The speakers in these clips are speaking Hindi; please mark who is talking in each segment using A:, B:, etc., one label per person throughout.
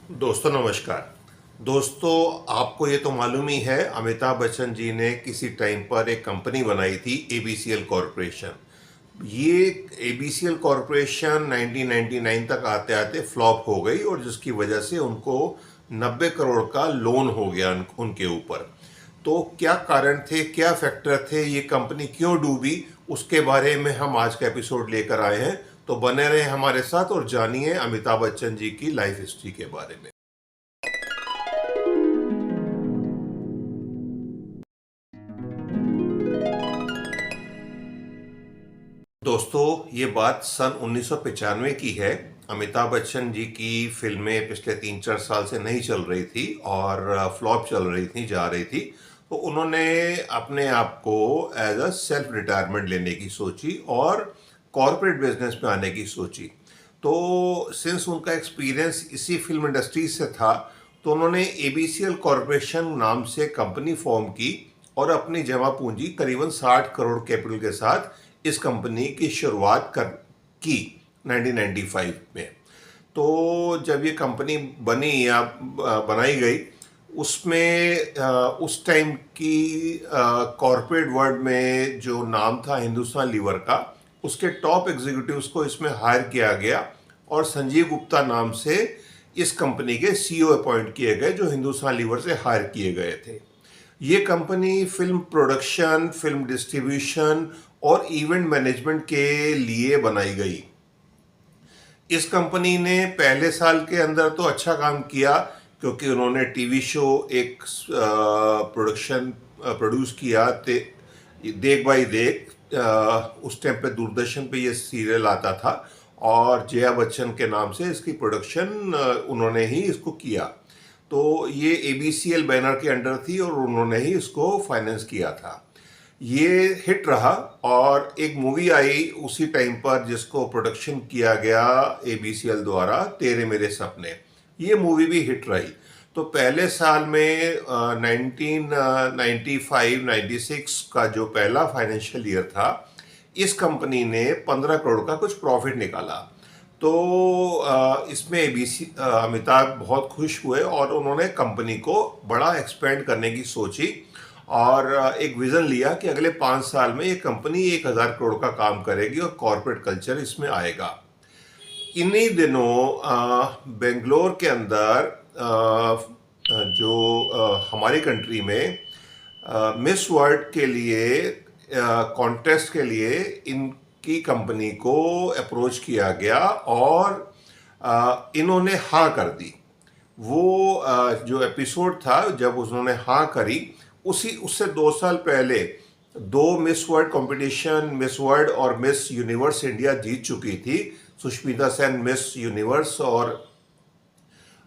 A: दोस्तों नमस्कार। दोस्तों, आपको ये तो मालूम ही है, अमिताभ बच्चन जी ने किसी टाइम पर एक कंपनी बनाई थी एबीसीएल कॉरपोरेशन। ये एबीसीएल कॉरपोरेशन 1999 तक आते आते फ्लॉप हो गई और जिसकी वजह से उनको 90 करोड़ का लोन हो गया उनके ऊपर। तो क्या कारण थे, क्या फैक्टर थे, ये कंपनी क्यों डूबी, उसके बारे में हम आज का एपिसोड लेकर आए हैं। तो बने रहे हमारे साथ और जानिए अमिताभ बच्चन जी की लाइफ हिस्ट्री के बारे में। दोस्तों, ये बात सन 1995 की है। अमिताभ बच्चन जी की फिल्में पिछले 3-4 साल से नहीं चल रही थी और फ्लॉप चल रही थी, जा रही थी। तो उन्होंने अपने आप को एज अ सेल्फ रिटायरमेंट लेने की सोची और कॉरपोरेट बिजनेस में आने की सोची। तो सिंस उनका एक्सपीरियंस इसी फिल्म इंडस्ट्री से था, तो उन्होंने एबीसीएल कॉरपोरेशन नाम से कंपनी फॉर्म की और अपनी जमा पूंजी करीबन 60 करोड़ कैपिटल के साथ इस कंपनी की शुरुआत कर की 1995 में। तो जब ये कंपनी बनी या बनाई गई, उसमें उस टाइम की कॉरपोरेट वर्ल्ड में जो नाम था हिंदुस्तान लीवर का, उसके टॉप एग्जीक्यूटिव्स को इसमें हायर किया गया और संजीव गुप्ता नाम से इस कंपनी के सीईओ अपॉइंट किए गए, जो हिंदुस्तान लीवर से हायर किए गए थे। ये company film production, film distribution और इवेंट मैनेजमेंट के लिए बनाई गई। इस कंपनी ने पहले साल के अंदर तो अच्छा काम किया, क्योंकि उन्होंने टीवी शो एक प्रोडक्शन प्रोड्यूस किया, देख भाई देख। उस टाइम पे दूरदर्शन पे ये सीरियल आता था और जया बच्चन के नाम से इसकी प्रोडक्शन उन्होंने ही इसको किया। तो ये एबीसीएल बैनर के अंडर थी और उन्होंने ही इसको फाइनेंस किया था। ये हिट रहा और एक मूवी आई उसी टाइम पर जिसको प्रोडक्शन किया गया एबीसीएल द्वारा, तेरे मेरे सपने। ये मूवी भी हिट रही। तो पहले साल में 1995-96 का जो पहला फाइनेंशियल ईयर था, इस कंपनी ने 15 करोड़ का कुछ प्रॉफिट निकाला। तो इसमें अमिताभ बहुत खुश हुए और उन्होंने कंपनी को बड़ा एक्सपेंड करने की सोची और एक विजन लिया कि अगले 5 साल में ये कंपनी 1000 करोड़ का काम करेगी और कॉरपोरेट कल्चर इसमें आएगा। इन्हीं दिनों बेंगलोर के अंदर जो हमारी कंट्री में मिस वर्ल्ड के लिए कॉन्टेस्ट के लिए इनकी कंपनी को अप्रोच किया गया और इन्होंने हाँ कर दी। वो जो एपिसोड था, जब उन्होंने हाँ करी, उससे 2 साल पहले 2 miss world competition, miss world और मिस यूनिवर्स इंडिया जीत चुकी थी। सुष्मिता सेन मिस यूनिवर्स और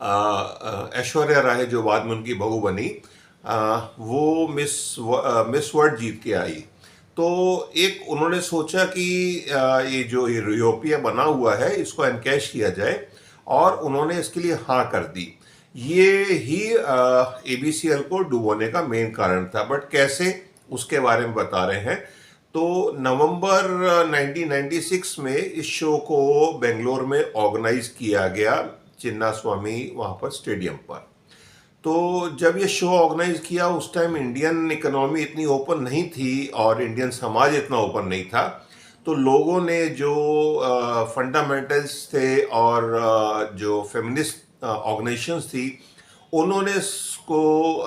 A: ऐश्वर्या राय जो बाद में उनकी बहू बनी, वो मिस वर्ल्ड जीत के आई। तो एक उन्होंने सोचा कि ये जो यूरोपिया बना हुआ है इसको एनकैश किया जाए और उन्होंने इसके लिए हाँ कर दी। ये ही एबीसीएल को डुबोने का मेन कारण था। बट कैसे, उसके बारे में बता रहे हैं। तो नवंबर 1996 में इस शो को बेंगलोर में ऑर्गेनाइज किया गया, चिन्ना स्वामी वहाँ पर स्टेडियम पर। तो जब ये शो ऑर्गेनाइज किया, उस टाइम इंडियन इकोनॉमी इतनी ओपन नहीं थी और इंडियन समाज इतना ओपन नहीं था। तो लोगों ने जो फंडामेंटल्स थे और जो फेमिनिस्ट ऑर्गेनाइजेशंस थी, उन्होंने इसको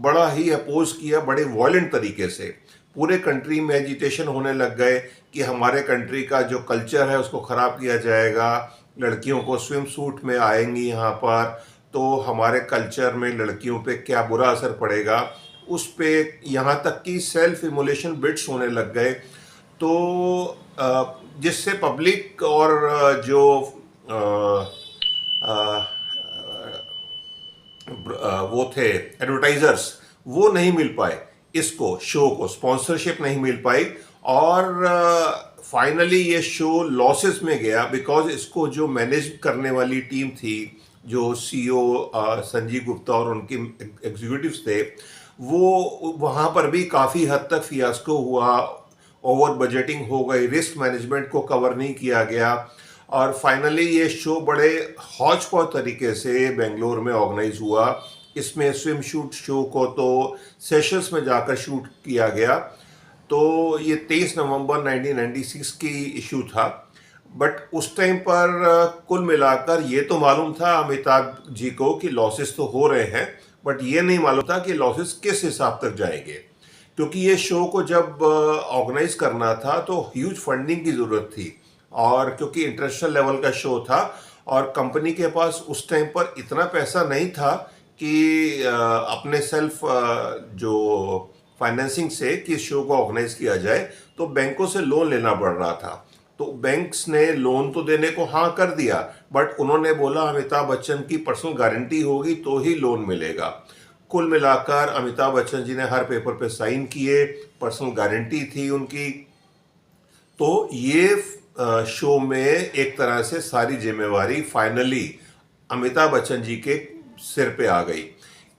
A: बड़ा ही अपोज किया, बड़े वायलेंट तरीके से। पूरे कंट्री में एजिटेशन होने लग गए कि हमारे कंट्री का जो कल्चर है उसको ख़राब किया जाएगा, लड़कियों को स्विम सूट में आएंगी यहाँ पर, तो हमारे कल्चर में लड़कियों पे क्या बुरा असर पड़ेगा, उस पे यहाँ तक कि सेल्फ इमोलेशन बिट्स होने लग गए। तो जिससे पब्लिक और जो वो थे एडवर्टाइजर्स, वो नहीं मिल पाए, इसको शो को स्पॉन्सरशिप नहीं मिल पाई और फाइनली ये शो लॉसेस में गया। बिकॉज इसको जो मैनेज करने वाली टीम थी, जो सीईओ संजीव गुप्ता और उनके एग्जीक्यूटिव्स थे, वो वहाँ पर भी काफ़ी हद तक फियास्को हुआ। ओवर बजटिंग हो गई, रिस्क मैनेजमेंट को कवर नहीं किया गया और फाइनली ये शो बड़े हौच पौच तरीके से बेंगलोर में ऑर्गेनाइज हुआ। इसमें स्विम शूट शो को तो सेशल्स में जाकर शूट किया गया। तो ये 23 नवंबर 1996 की इशू था। बट उस टाइम पर कुल मिलाकर ये तो मालूम था अमिताभ जी को कि लॉसेस तो हो रहे हैं, बट ये नहीं मालूम था कि लॉसेस किस हिसाब तक जाएंगे, क्योंकि ये शो को जब ऑर्गेनाइज करना था तो ह्यूज फंडिंग की ज़रूरत थी। और क्योंकि इंटरनेशनल लेवल का शो था और कंपनी के पास उस टाइम पर इतना पैसा नहीं था कि अपने सेल्फ जो फाइनेंसिंग से कि शो को ऑर्गेनाइज किया जाए, तो बैंकों से लोन लेना पड़ रहा था। तो बैंक्स ने लोन तो देने को हाँ कर दिया, बट उन्होंने बोला अमिताभ बच्चन की पर्सनल गारंटी होगी तो ही लोन मिलेगा। कुल मिलाकर अमिताभ बच्चन जी ने हर पेपर पे साइन किए, पर्सनल गारंटी थी उनकी। तो ये शो में एक तरह से सारी जिम्मेवारी फाइनली अमिताभ बच्चन जी के सिर पे आ गई।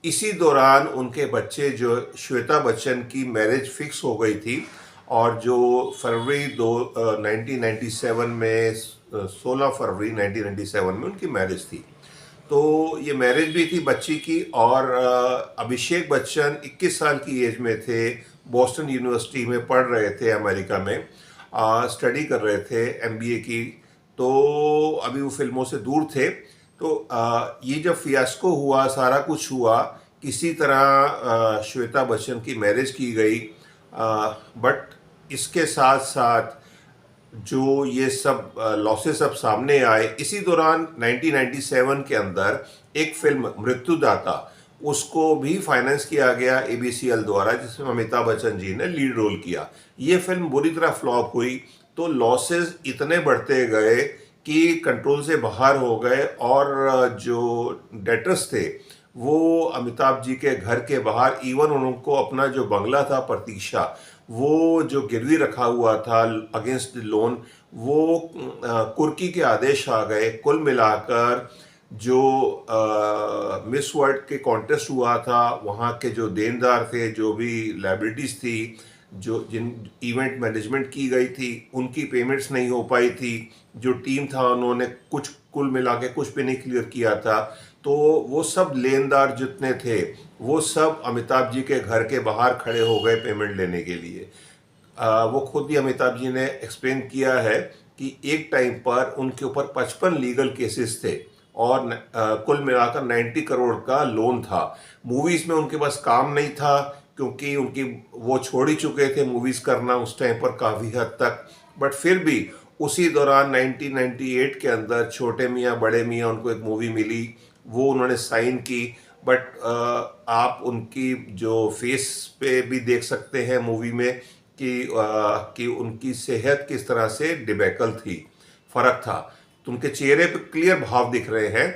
A: इसी दौरान उनके बच्चे जो श्वेता बच्चन की मैरिज फिक्स हो गई थी, और जो फरवरी 1997 में 16 फरवरी 1997 में उनकी मैरिज थी। तो ये मैरिज भी थी बच्ची की। और अभिषेक बच्चन 21 साल की एज में थे, बॉस्टन यूनिवर्सिटी में पढ़ रहे थे अमेरिका में, स्टडी कर रहे थे एमबीए की। तो अभी वो फिल्मों से दूर थे। तो ये जब फियास्को हुआ, सारा कुछ हुआ, किसी तरह श्वेता बच्चन की मैरिज की गई। बट इसके साथ साथ जो ये सब लॉसेस अब सामने आए, इसी दौरान 1997 के अंदर एक फिल्म मृत्युदाता, उसको भी फाइनेंस किया गया एबीसीएल द्वारा, जिसमें अमिताभ बच्चन जी ने लीड रोल किया। ये फिल्म बुरी तरह फ्लॉप हुई, तो लॉसेस इतने बढ़ते गए कि कंट्रोल से बाहर हो गए। और जो डेटर्स थे वो अमिताभ जी के घर के बाहर, इवन उनको अपना जो बंगला था प्रतीक्षा, वो जो गिरवी रखा हुआ था अगेंस्ट लोन, वो कुर्की के आदेश आ गए। कुल मिलाकर जो मिस वर्ल्ड के कॉन्टेस्ट हुआ था, वहाँ के जो देनदार थे, जो भी लाइबिलिटीज थी, जो जिन इवेंट मैनेजमेंट की गई थी, उनकी पेमेंट्स नहीं हो पाई थी। जो टीम था उन्होंने कुछ कुल मिला के कुछ भी नहीं क्लियर किया था। तो वो सब लेनदार जितने थे वो सब अमिताभ जी के घर के बाहर खड़े हो गए पेमेंट लेने के लिए। वो खुद ही अमिताभ जी ने एक्सप्लेन किया है कि एक टाइम पर उनके ऊपर 55 लीगल केसेस थे और कुल मिलाकर 90 करोड़ का लोन था। मूवीज़ में उनके पास काम नहीं था, क्योंकि उनकी वो छोड़ ही चुके थे मूवीज़ करना उस टाइम पर काफ़ी हद तक। बट फिर भी उसी दौरान 1998 के अंदर छोटे मियाँ बड़े मियाँ उनको एक मूवी मिली, वो उन्होंने साइन की। बट आप उनकी जो फेस पे भी देख सकते हैं मूवी में कि उनकी सेहत किस तरह से डिबेकल थी, फर्क था। तो उनके चेहरे पे क्लियर भाव दिख रहे हैं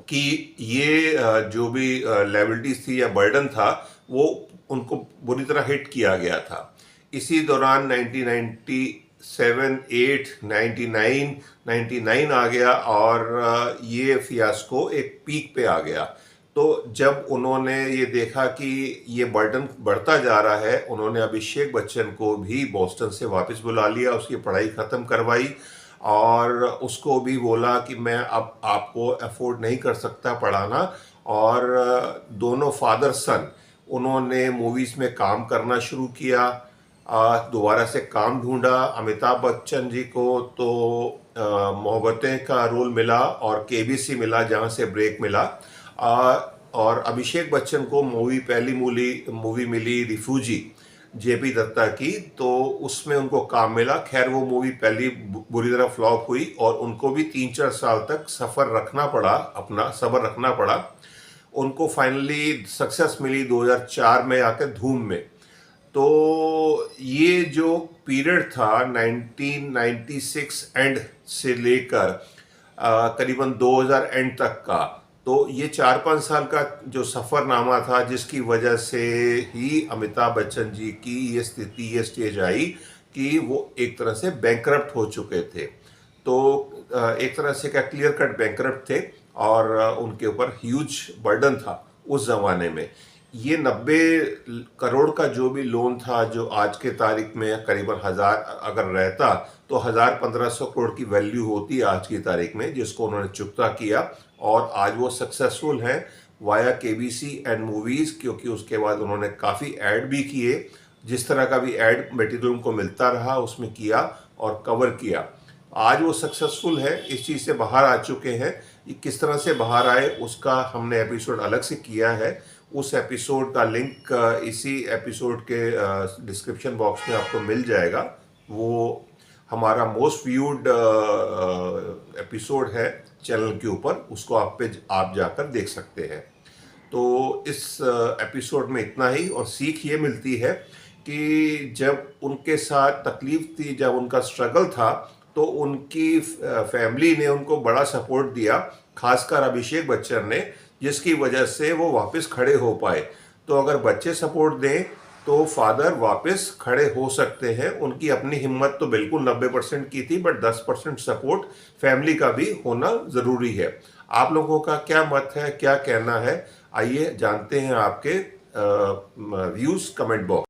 A: कि ये जो भी लायबिलिटीज थी या बर्डन था, वो उनको बुरी तरह हिट किया गया था। इसी दौरान 1997, 8, 99, 99 आ गया और ये फियास्को एक पीक पे आ गया। तो जब उन्होंने ये देखा कि ये बर्डन बढ़ता जा रहा है, उन्होंने अभिषेक बच्चन को भी बॉस्टन से वापस बुला लिया, उसकी पढ़ाई ख़त्म करवाई और उसको भी बोला कि मैं अब आपको अफोर्ड नहीं कर सकता पढ़ाना। और दोनों फादर सन उन्होंने मूवीज़ में काम करना शुरू किया, दोबारा से काम ढूंढा। अमिताभ बच्चन जी को तो मोहब्बतें का रोल मिला और केबीसी मिला, जहाँ से ब्रेक मिला। और अभिषेक बच्चन को पहली मूवी मिली रिफ्यूजी, जेपी दत्ता की, तो उसमें उनको काम मिला। खैर वो मूवी पहली बुरी तरह फ्लॉप हुई और उनको भी 3-4 साल तक सफ़र रखना पड़ा, अपना सब्र रखना पड़ा। उनको फाइनली सक्सेस मिली 2004 में आकर धूम में। तो ये जो पीरियड था 1996 एंड से लेकर करीबन 2000 एंड तक का, तो ये 4-5 साल का जो सफ़रनामा था, जिसकी वजह से ही अमिताभ बच्चन जी की ये स्थिति, ये स्टेज आई कि वो एक तरह से बैंकरप्ट हो चुके थे। तो एक तरह से क्या क्लियर कट बैंकरप्ट थे और उनके ऊपर ह्यूज बर्डन था उस ज़माने में। ये 90 करोड़ का जो भी लोन था, जो आज के तारीख में करीबन 1000 अगर रहता तो 1000-1500 करोड़ की वैल्यू होती है आज की तारीख में, जिसको उन्होंने चुकता किया और आज वो सक्सेसफुल हैं वाया केबीसी एंड मूवीज़, क्योंकि उसके बाद उन्होंने काफ़ी ऐड भी किए, जिस तरह का भी ऐड मटेरियल उनको मिलता रहा उसमें किया और कवर किया। आज वो सक्सेसफुल है, इस चीज़ से बाहर आ चुके हैं। ये किस तरह से बाहर आए उसका हमने एपिसोड अलग से किया है। उस एपिसोड का लिंक इसी एपिसोड के डिस्क्रिप्शन बॉक्स में आपको मिल जाएगा। वो हमारा मोस्ट व्यूड एपिसोड है चैनल के ऊपर, उसको आप जाकर देख सकते हैं। तो इस एपिसोड में इतना ही, और सीख ये मिलती है कि जब उनके साथ तकलीफ थी, जब उनका स्ट्रगल था, तो उनकी फैमिली ने उनको बड़ा सपोर्ट दिया, खासकर अभिषेक बच्चन ने, जिसकी वजह से वो वापस खड़े हो पाए। तो अगर बच्चे सपोर्ट दें तो फादर वापस खड़े हो सकते हैं। उनकी अपनी हिम्मत तो बिल्कुल 90% की थी, बट 10% सपोर्ट फैमिली का भी होना ज़रूरी है। आप लोगों का क्या मत है, क्या कहना है? आइए जानते हैं आपके व्यूज़ कमेंट बॉक्स।